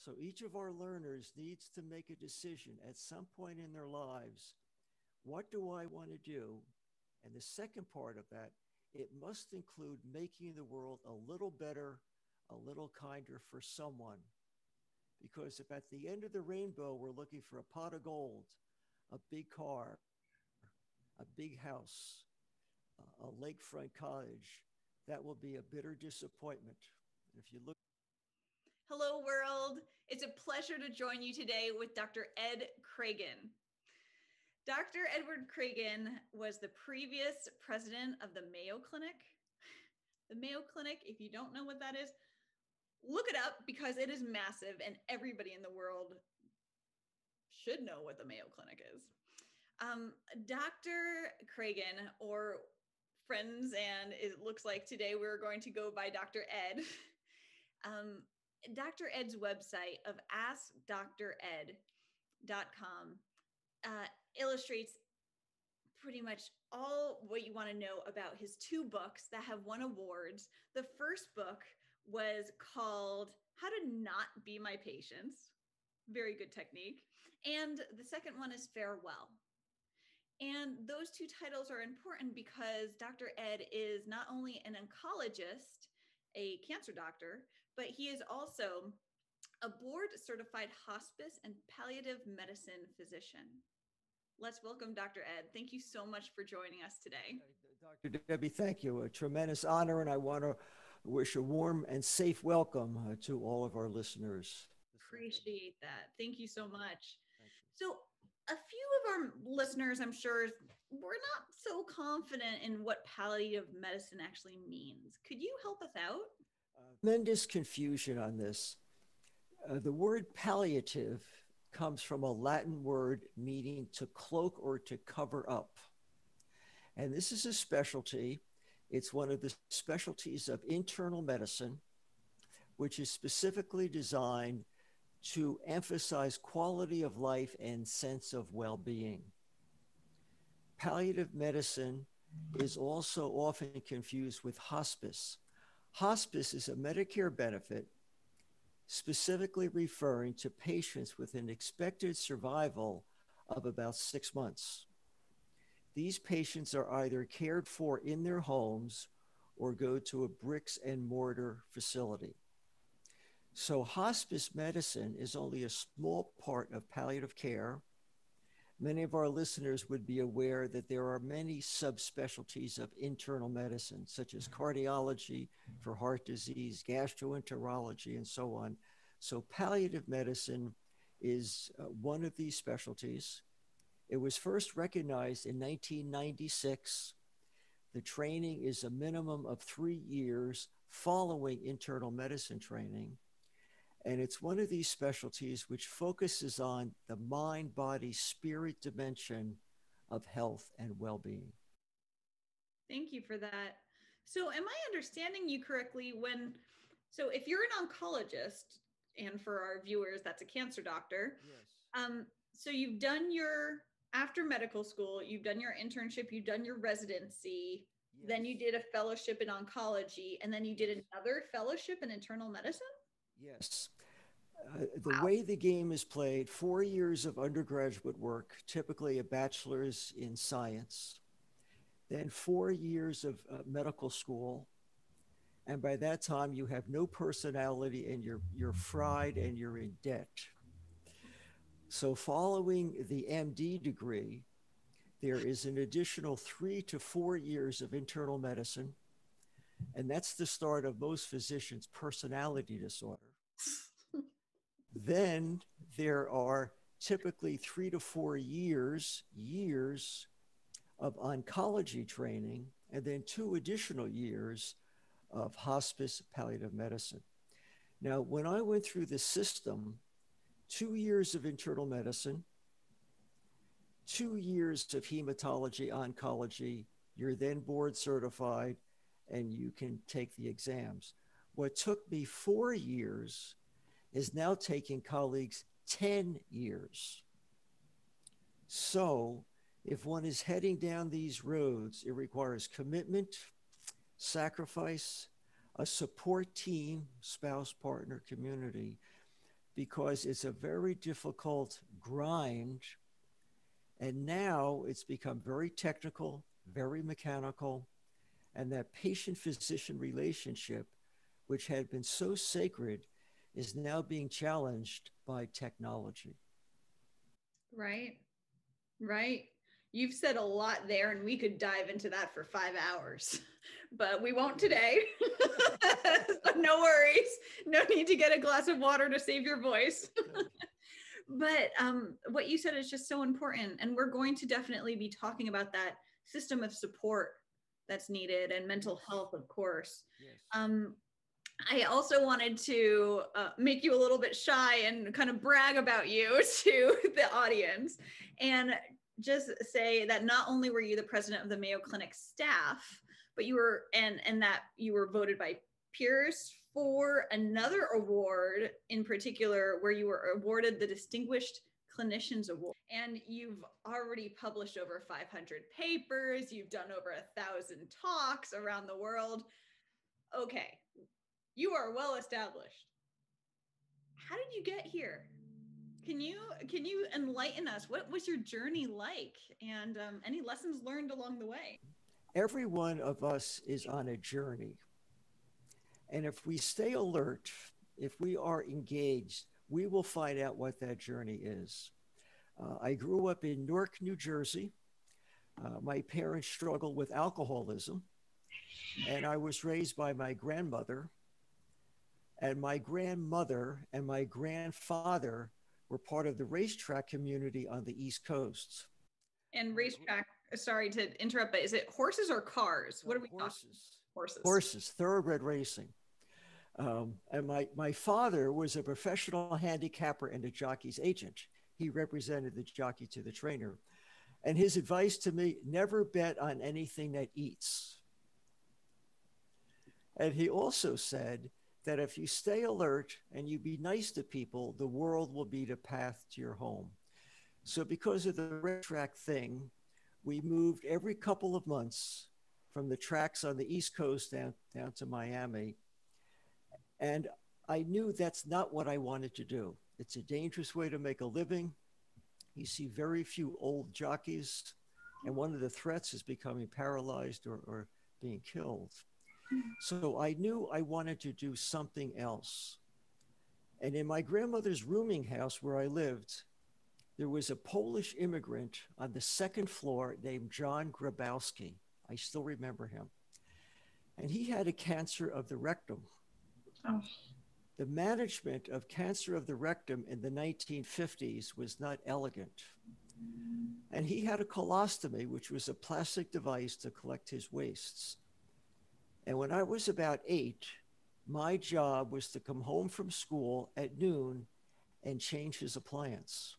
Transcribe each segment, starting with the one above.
So each of our learners needs to make a decision at some point in their lives. What do I want to do? And the second part of that, it must include making the world a little better, a little kinder for someone. Because if at the end of the rainbow, we're looking for a pot of gold, a big car, a big house, a lakefront cottage, that will be a bitter disappointment. If you look. Hello, world. It's a pleasure to join you today with Dr. Ed Creagan. Dr. Edward Creagan was the previous president of the Mayo Clinic. The Mayo Clinic, if you don't know what that is, look it up because it is massive and everybody in the world should know what the Mayo Clinic is. Dr. Creagan, or friends, and it looks like today we're going to go by Dr. Ed. Dr. Ed's website of AskDrEd.com illustrates pretty much all what you want to know about his two books that have won awards. The first book was called How to Not Be My Patients. Very good technique. And the second one is Farewell. And those two titles are important because Dr. Ed is not only an oncologist, a cancer doctor, but he is also a board-certified hospice and palliative medicine physician. Let's welcome Dr. Ed. Thank you so much for joining us today. Dr. Debbie, thank you. A tremendous honor, and I want to wish a warm and safe welcome to all of our listeners. Appreciate that. Thank you so much. So a few of our listeners, I'm sure, we're not so confident in what palliative medicine actually means. Could you help us out? Tremendous confusion on this. The word palliative comes from a Latin word meaning to cloak or to cover up. And this is a specialty. It's one of the specialties of internal medicine, which is specifically designed to emphasize quality of life and sense of well-being. Palliative medicine is also often confused with hospice. Hospice is a Medicare benefit specifically referring to patients with an expected survival of about 6 months. These patients are either cared for in their homes or go to a bricks and mortar facility. So hospice medicine is only a small part of palliative care. Many of our listeners would be aware that there are many subspecialties of internal medicine, such as cardiology for heart disease, gastroenterology, and so on. So palliative medicine is one of these specialties. It was first recognized in 1996. The training is a minimum of 3 years following internal medicine training. And it's one of these specialties which focuses on the mind, body, spirit dimension of health and well-being. Thank you for that. So am I understanding you correctly so if you're an oncologist, and for our viewers, that's a cancer doctor. Yes. So you've done after medical school, you've done your internship, you've done your residency, yes. Then you did a fellowship in oncology, and then you did another fellowship in internal medicine? Yes. The way the game is played, 4 years of undergraduate work, typically a bachelor's in science, then 4 years of medical school. And by that time, you have no personality and you're fried and you're in debt. So following the MD degree, there is an additional 3 to 4 years of internal medicine. And that's the start of most physicians' personality disorder. Then there are typically 3 to 4 years of oncology training, and then 2 additional years of hospice palliative medicine. Now, when I went through the system, 2 years of internal medicine, 2 years of hematology, oncology, you're then board certified and you can take the exams. What took me 4 years is now taking colleagues 10 years. So if one is heading down these roads, it requires commitment, sacrifice, a support team, spouse, partner, community, because it's a very difficult grind. And now it's become very technical, very mechanical. And that patient physician relationship, which had been so sacred, is now being challenged by technology. Right. Right. You've said a lot there, and we could dive into that for 5 hours, but we won't today. So no worries. No need to get a glass of water to save your voice. But what you said is just so important. And we're going to definitely be talking about that system of support that's needed and mental health, of course. Yes. I also wanted to make you a little bit shy and kind of brag about you to the audience and just say that not only were you the president of the Mayo Clinic staff, but you were, and that you were voted by peers for another award in particular, where you were awarded the Distinguished Clinicians Award. And you've already published over 500 papers. You've done over 1,000 talks around the world. Okay, you are well established. How did you get here? Can you enlighten us? What was your journey like, and any lessons learned along the way? Every one of us is on a journey. And if we stay alert, if we are engaged, we will find out what that journey is. I grew up in Newark, New Jersey. My parents struggled with alcoholism, and I was raised by my grandmother. And my grandmother and my grandfather were part of the racetrack community on the East Coast. And racetrack, sorry to interrupt, but is it horses or cars? What are we talking? Horses. Horses, thoroughbred racing. And my father was a professional handicapper and a jockey's agent. He represented the jockey to the trainer. And his advice to me, never bet on anything that eats. And he also said that if you stay alert and you be nice to people, the world will be the path to your home. So because of the racetrack thing, we moved every couple of months from the tracks on the East Coast down to Miami. And I knew that's not what I wanted to do. It's a dangerous way to make a living. You see very few old jockeys, and one of the threats is becoming paralyzed or being killed. So I knew I wanted to do something else. And in my grandmother's rooming house where I lived, there was a Polish immigrant on the second floor named John Grabowski. I still remember him. And he had a cancer of the rectum. Oh. The management of cancer of the rectum in the 1950s was not elegant. And he had a colostomy, which was a plastic device to collect his wastes. And when I was about 8, my job was to come home from school at noon and change his appliance.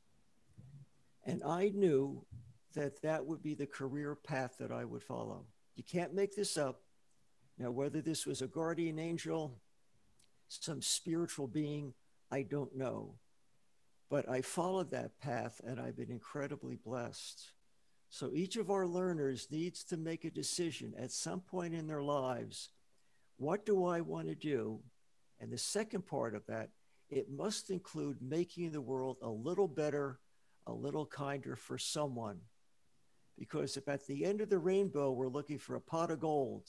And I knew that that would be the career path that I would follow. You can't make this up. Now, whether this was a guardian angel, some spiritual being, I don't know. But I followed that path, and I've been incredibly blessed. So each of our learners needs to make a decision at some point in their lives. What do I want to do? And the second part of that, it must include making the world a little better, a little kinder for someone. Because if at the end of the rainbow, we're looking for a pot of gold,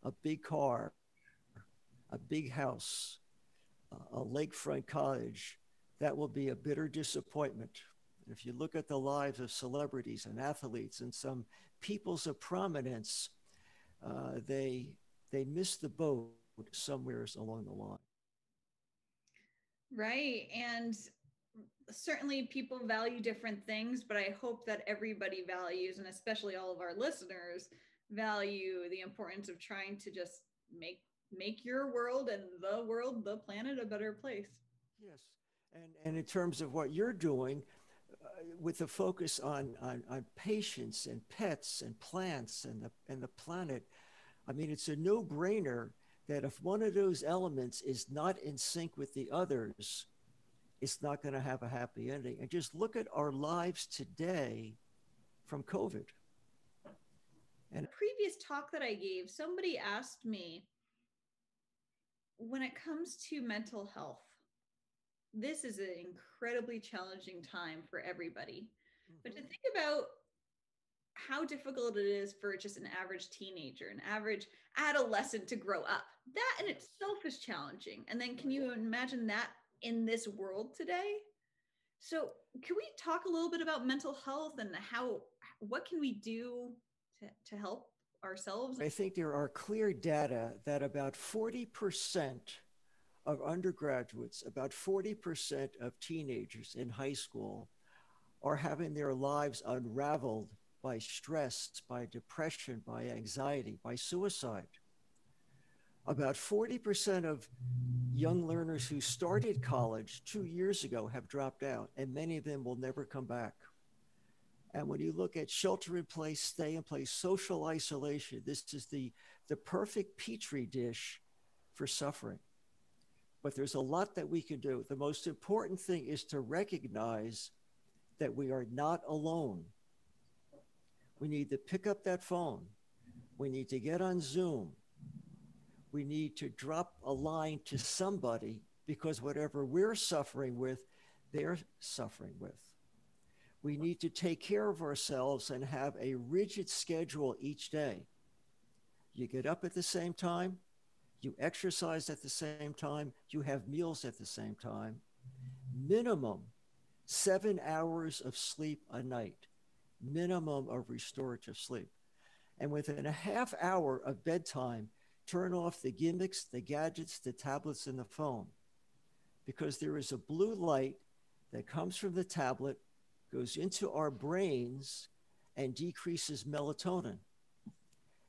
a big car, a big house, a lakefront cottage, that will be a bitter disappointment. If you look at the lives of celebrities and athletes and some peoples of prominence, they missed the boat somewhere along the line. Right. And certainly people value different things, but I hope that everybody values, and especially all of our listeners, value the importance of trying to just make your world and the planet, a better place. Yes. And in terms of what you're doing, with the focus on patients and pets and plants and the planet, I mean, it's a no-brainer that if one of those elements is not in sync with the others, it's not going to have a happy ending. And just look at our lives today from COVID. And a previous talk that I gave, somebody asked me, when it comes to mental health, this is an incredibly challenging time for everybody. But to Mhm. think about how difficult it is for just an average teenager, an average adolescent to grow up, that in Yes. itself is challenging. And then can Right. you imagine that in this world today? So, can we talk a little bit about mental health and what can we do to help ourselves? I think there are clear data that about 40% of undergraduates, about 40% of teenagers in high school are having their lives unraveled by stress, by depression, by anxiety, by suicide. About 40% of young learners who started college 2 years ago have dropped out, and many of them will never come back. And when you look at shelter in place, stay in place, social isolation, this is the perfect petri dish for suffering. But there's a lot that we can do. The most important thing is to recognize that we are not alone. We need to pick up that phone. We need to get on Zoom. We need to drop a line to somebody because whatever we're suffering with, they're suffering with. We need to take care of ourselves and have a rigid schedule each day. You get up at the same time, you exercise at the same time, you have meals at the same time. Minimum 7 hours of sleep a night, minimum of restorative sleep. And within a half hour of bedtime, turn off the gimmicks, the gadgets, the tablets, and the phone. Because there is a blue light that comes from the tablet, goes into our brains, and decreases melatonin.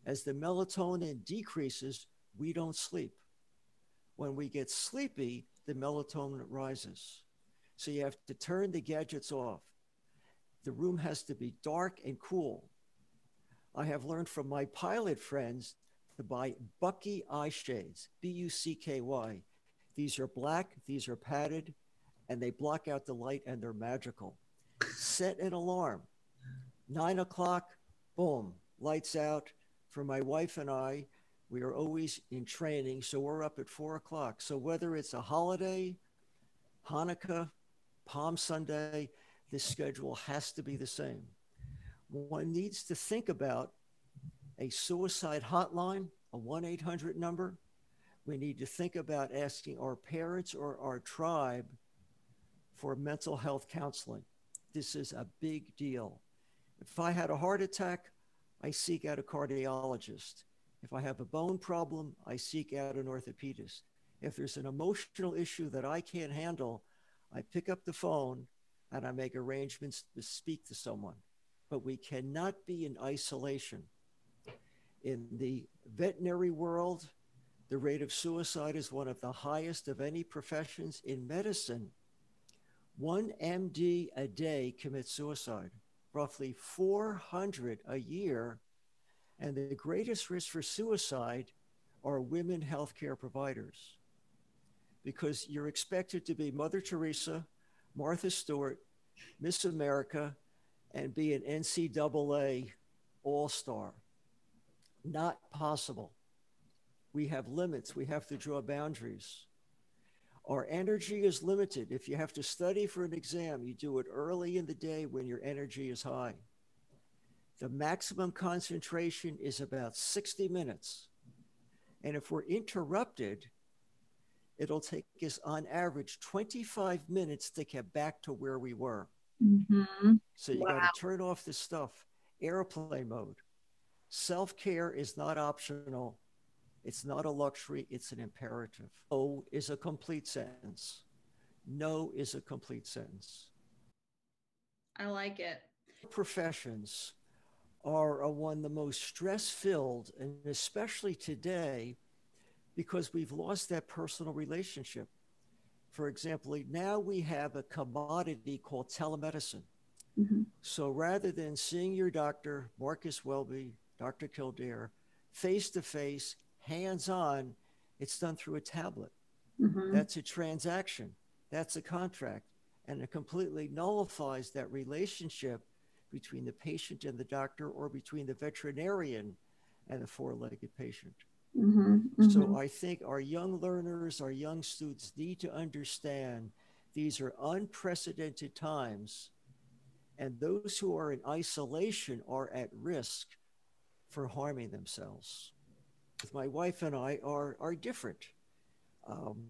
As the melatonin decreases, we don't sleep. When we get sleepy, the melatonin rises. So you have to turn the gadgets off. The room has to be dark and cool. I have learned from my pilot friends to buy Bucky eye shades, Bucky. These are black, these are padded, and they block out the light and they're magical. Set an alarm. 9 o'clock, boom, lights out. For my wife and I, we are always in training, so we're up at 4 o'clock. So whether it's a holiday, Hanukkah, Palm Sunday, this schedule has to be the same. One needs to think about a suicide hotline, a 1-800 number. We need to think about asking our parents or our tribe for mental health counseling. This is a big deal. If I had a heart attack, I seek out a cardiologist. If I have a bone problem, I seek out an orthopedist. If there's an emotional issue that I can't handle, I pick up the phone and I make arrangements to speak to someone. But we cannot be in isolation. In the veterinary world, the rate of suicide is one of the highest of any professions. In medicine, one MD a day commits suicide, roughly 400 a year. And the greatest risk for suicide are women healthcare providers because you're expected to be Mother Teresa, Martha Stewart, Miss America, and be an NCAA all-star. Not possible. We have limits. We have to draw boundaries. Our energy is limited. If you have to study for an exam, you do it early in the day when your energy is high. The maximum concentration is about 60 minutes. And if we're interrupted, it'll take us on average 25 minutes to get back to where we were. Mm-hmm. So you got to turn off the stuff, airplane mode. Self-care is not optional. It's not a luxury, it's an imperative. No is a complete sentence. No is a complete sentence. I like it. Professions are one of the most stress-filled, and especially today, because we've lost that personal relationship. For example, now we have a commodity called telemedicine. Mm-hmm. So rather than seeing your doctor, Marcus Welby, Dr. Kildare, face to face, hands on, it's done through a tablet. Mm-hmm. That's a transaction, that's a contract, and it completely nullifies that relationship between the patient and the doctor or between the veterinarian and the four-legged patient. Mm-hmm. Mm-hmm. So I think our young learners, our young students need to understand These are unprecedented times, and those who are in isolation are at risk for harming themselves. My wife and I are different. Um,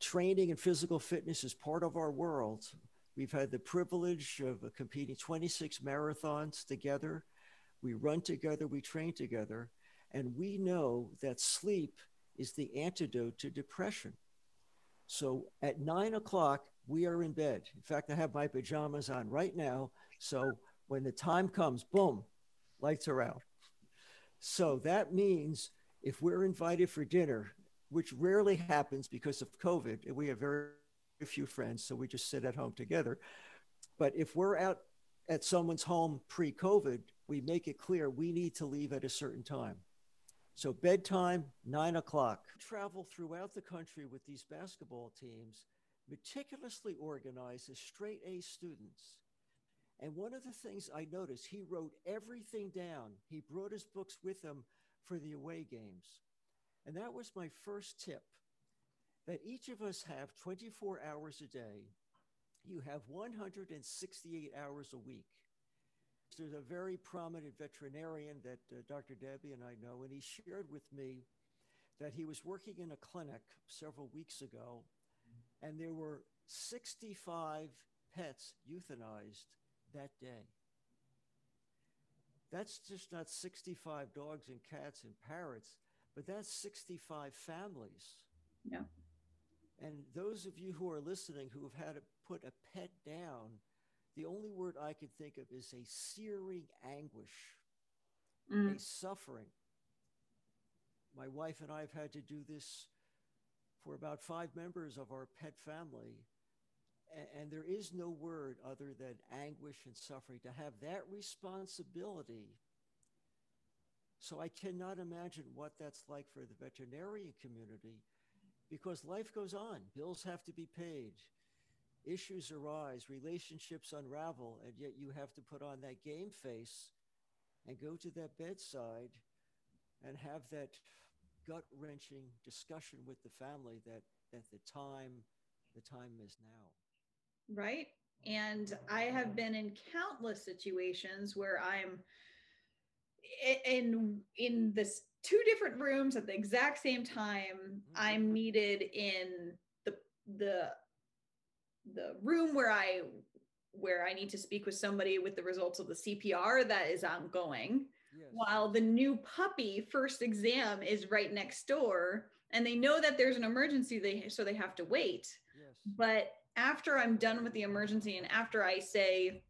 Training and physical fitness is part of our world. We've had the privilege of competing 26 marathons together. We run together, we train together, and we know that sleep is the antidote to depression. So at 9 o'clock, we are in bed. In fact, I have my pajamas on right now. So when the time comes, boom, lights are out. So that means if we're invited for dinner, which rarely happens because of COVID, and we have very few friends, so we just sit at home together. But if we're out at someone's home pre-COVID, we make it clear we need to leave at a certain time. So bedtime, 9 o'clock. Travel throughout the country with these basketball teams, meticulously organized as straight A students. And one of the things I noticed, he wrote everything down. He brought his books with him for the away games. And that was my first tip, that each of us have 24 hours a day. You have 168 hours a week. There's a very prominent veterinarian that Dr. Debbie and I know, and he shared with me that he was working in a clinic several weeks ago, and there were 65 pets euthanized that day. That's just not 65 dogs and cats and parrots, but that's 65 families. Yeah. And those of you who are listening who have had to put a pet down, the only word I could think of is a searing anguish, a suffering. My wife and I have had to do this for about 5 members of our pet family. And there is no word other than anguish and suffering to have that responsibility. So I cannot imagine what that's like for the veterinarian community, because life goes on. Bills have to be paid. Issues arise, relationships unravel, and yet you have to put on that game face and go to that bedside and have that gut-wrenching discussion with the family that the time is now. Right. And I have been in countless situations where I'm in this 2 different rooms at the exact same time. I'm needed in the the room where I need to speak with somebody with the results of the CPR that is ongoing, yes, while the new puppy first exam is right next door, and they know that there's an emergency, so they have to wait. Yes. But after I'm done with the emergency and after I say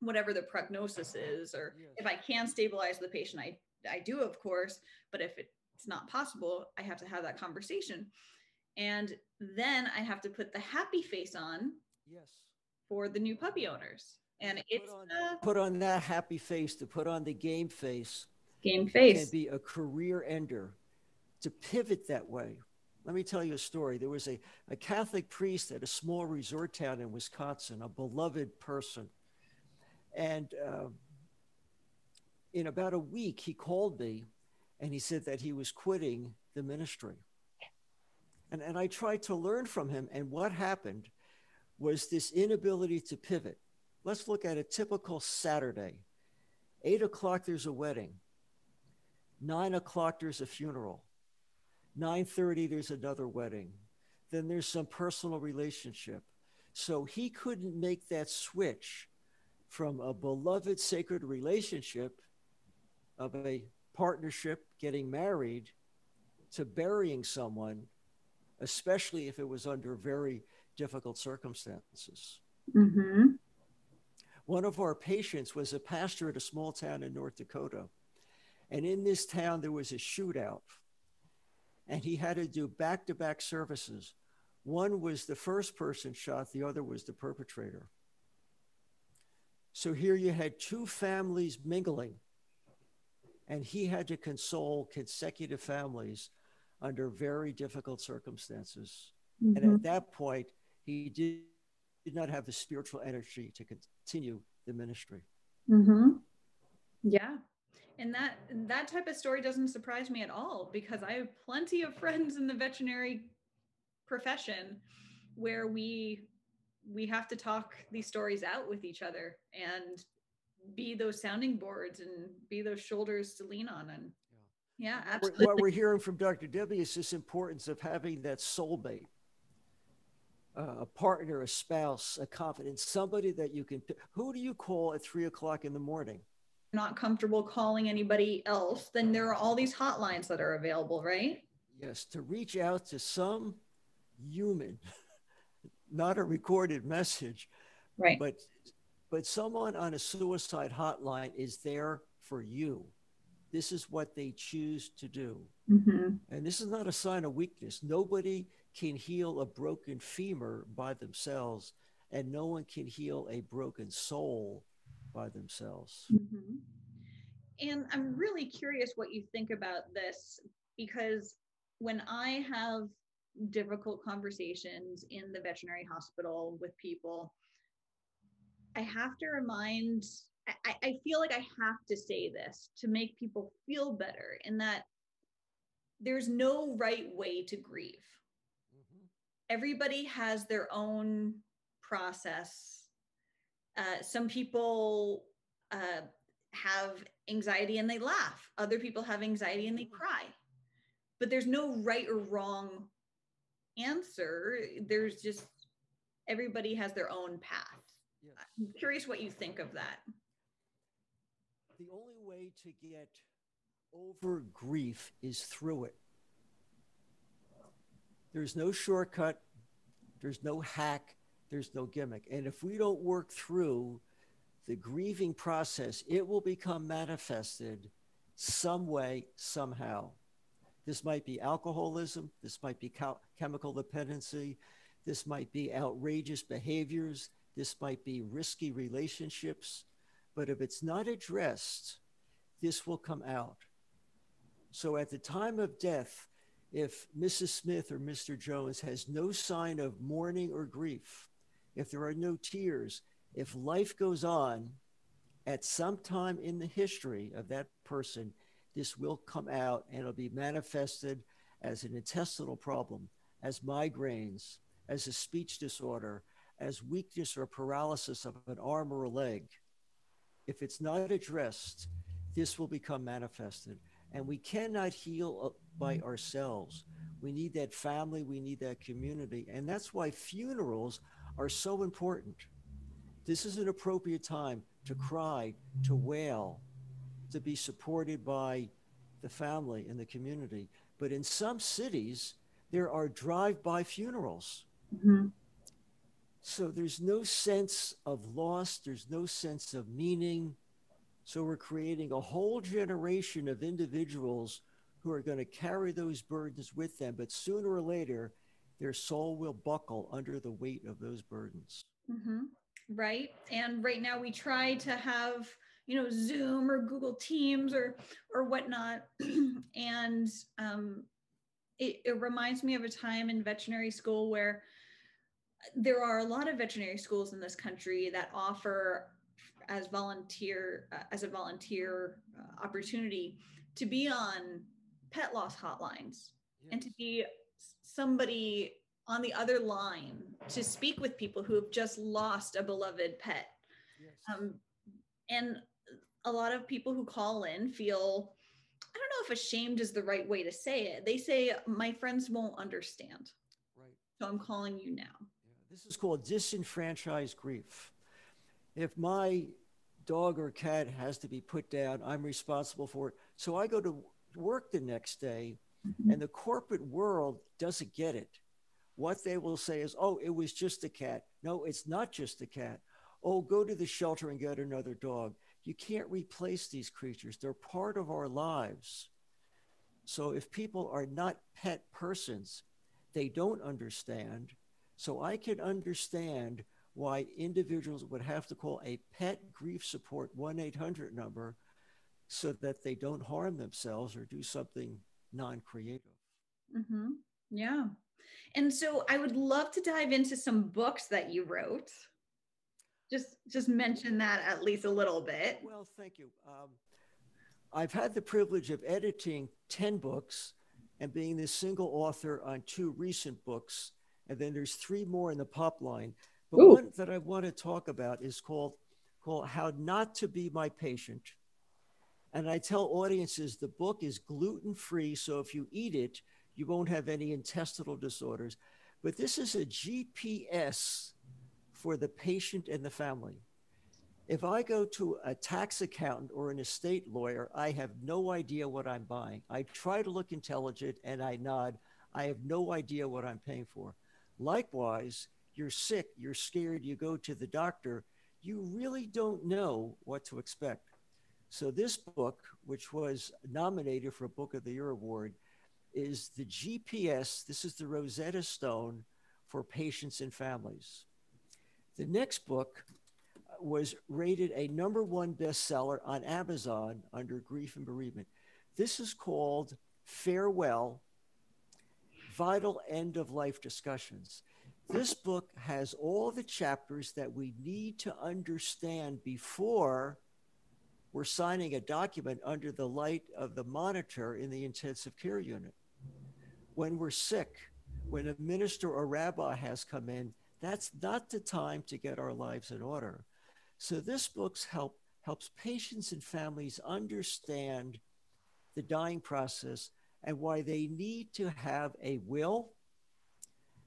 whatever the prognosis is, or yes, if I can stabilize the patient, I do, of course, but if it's not possible, I have to have that conversation. And then I have to put the happy face on, yes, for the new puppy owners. And it's put on that happy face, to put on the game face. Game face can be a career ender. To pivot that way. Let me tell you a story. There was a Catholic priest at a small resort town in Wisconsin, a beloved person. And in about a week, he called me and he said that he was quitting the ministry. And I tried to learn from him. And what happened was this inability to pivot. Let's look at a typical Saturday. 8 o'clock, there's a wedding. 9 o'clock, there's a funeral. 9:30, there's another wedding. Then there's some personal relationship. So he couldn't make that switch from a beloved sacred relationship of a partnership, getting married, to burying someone, especially if it was under very difficult circumstances. Mm-hmm. One of our patients was a pastor at a small town in North Dakota. And in this town, there was a shootout. And he had to do back-to-back services. One was the first person shot, the other was the perpetrator. So here you had 2 families mingling, and he had to console consecutive families under very difficult circumstances. Mm-hmm. And at that point, he did not have the spiritual energy to continue the ministry. Mm-hmm. Yeah. And that type of story doesn't surprise me at all, because I have plenty of friends in the veterinary profession where we we have to talk these stories out with each other and be those sounding boards and be those shoulders to lean on. And yeah, absolutely. What we're hearing from Dr. Debbie is this importance of having that soulmate, a partner, a spouse, a confidant, somebody that you can. Who do you call at 3:00 in the morning? Not comfortable calling anybody else, then there are all these hotlines that are available, right? Yes, to reach out to some human, not a recorded message, Right. but someone on a suicide hotline is there for you. This is what they choose to do. Mm-hmm. And this is not a sign of weakness. Nobody can heal a broken femur by themselves, and no one can heal a broken soul by themselves. Mm-hmm. And I'm really curious what you think about this, because when I have difficult conversations in the veterinary hospital with people, I have to remind, I feel like I have to say this to make people feel better, in that there's no right way to grieve. Mm-hmm. Everybody has their own process. Some people have anxiety and they laugh. Other people have anxiety and they cry. But there's no right or wrong answer. There's just, everybody has their own path. Yes. I'm curious what you think of that. The only way to get over grief is through it. There's no shortcut. There's no hack. There's no gimmick. And if we don't work through the grieving process, it will become manifested some way, somehow. This might be alcoholism. This might be chemical dependency. This might be outrageous behaviors. This might be risky relationships. But if it's not addressed, this will come out. So at the time of death, if Mrs. Smith or Mr. Jones has no sign of mourning or grief, if there are no tears, if life goes on, at some time in the history of that person, this will come out and it'll be manifested as an intestinal problem, as migraines, as a speech disorder, as weakness or paralysis of an arm or a leg. If it's not addressed, this will become manifested. And we cannot heal by ourselves. We need that family, we need that community. And that's why funerals are so important. This is an appropriate time to cry, to wail, to be supported by the family and the community. But in some cities, there are drive-by funerals. Mm-hmm. So there's no sense of loss, there's no sense of meaning. So we're creating a whole generation of individuals who are going to carry those burdens with them, but sooner or later, their soul will buckle under the weight of those burdens. Mm-hmm. Right. And right now we try to have, Zoom or Google Teams or whatnot. And it reminds me of a time in veterinary school where there are a lot of veterinary schools in this country that offer as a volunteer opportunity to be on pet loss hotlines. Yes. And to be somebody on the other line to speak with people who have just lost a beloved pet. Yes. And a lot of people who call in feel, I don't know if ashamed is the right way to say it. They say, my friends won't understand. Right. So I'm calling you now. Yeah. This is called disenfranchised grief. If my dog or cat has to be put down, I'm responsible for it. So I go to work the next day, mm-hmm. and the corporate world doesn't get it. What they will say is, oh, it was just a cat. No, it's not just a cat. Oh, go to the shelter and get another dog. You can't replace these creatures. They're part of our lives. So if people are not pet persons, they don't understand. So I can understand why individuals would have to call a pet grief support 1-800 number so that they don't harm themselves or do something non-creative. Mm-hmm. Yeah. And so I would love to dive into some books that you wrote. Just mention that at least a little bit. Well, thank you. I've had the privilege of editing 10 books and being the single author on 2 recent books. And then there's 3 more in the pipeline. But one that I want to talk about is called How Not to Be My Patient. And I tell audiences the book is gluten-free, so if you eat it, you won't have any intestinal disorders. But this is a GPS for the patient and the family. If I go to a tax accountant or an estate lawyer, I have no idea what I'm buying. I try to look intelligent and I nod. I have no idea what I'm paying for. Likewise, you're sick, you're scared, you go to the doctor, you really don't know what to expect. So this book, which was nominated for a Book of the Year award, is the GPS. This is the Rosetta Stone for patients and families. The next book was rated a #1 bestseller on Amazon under grief and bereavement. This is called Farewell, Vital End of Life Discussions. This book has all the chapters that we need to understand before we're signing a document under the light of the monitor in the intensive care unit. When we're sick, when a minister or rabbi has come in, that's not the time to get our lives in order. So this book helps patients and families understand the dying process and why they need to have a will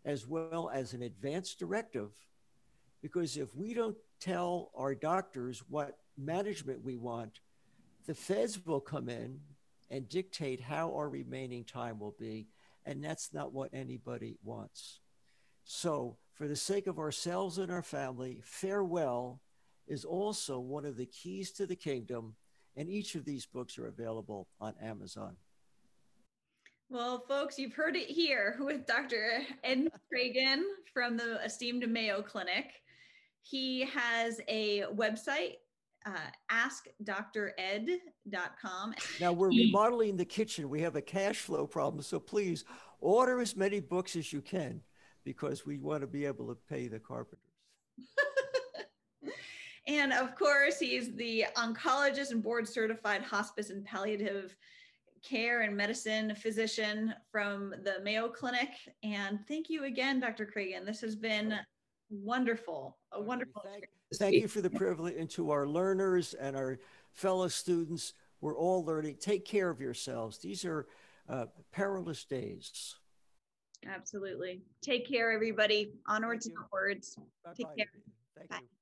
as well as an advance directive. Because if we don't tell our doctors what management we want, the feds will come in and dictate how our remaining time will be. And that's not what anybody wants. So for the sake of ourselves and our family, farewell is also one of the keys to the kingdom. And each of these books are available on Amazon. Well, folks, you've heard it here with Dr. Ed Creagan from the esteemed Mayo Clinic. He has a website, askdred.com. Now we're remodeling the kitchen. We have a cash flow problem. So please order as many books as you can because we want to be able to pay the carpenters. And of course, he's the oncologist and board certified hospice and palliative care and medicine physician from the Mayo Clinic. And thank you again, Dr. Creagan. This has been wonderful, a wonderful experience. Thank you for the privilege, and to our learners and our fellow students. We're all learning. Take care of yourselves. These are perilous days. Absolutely. Take care, everybody. Onwards and upwards. Take care. Thank Bye. you.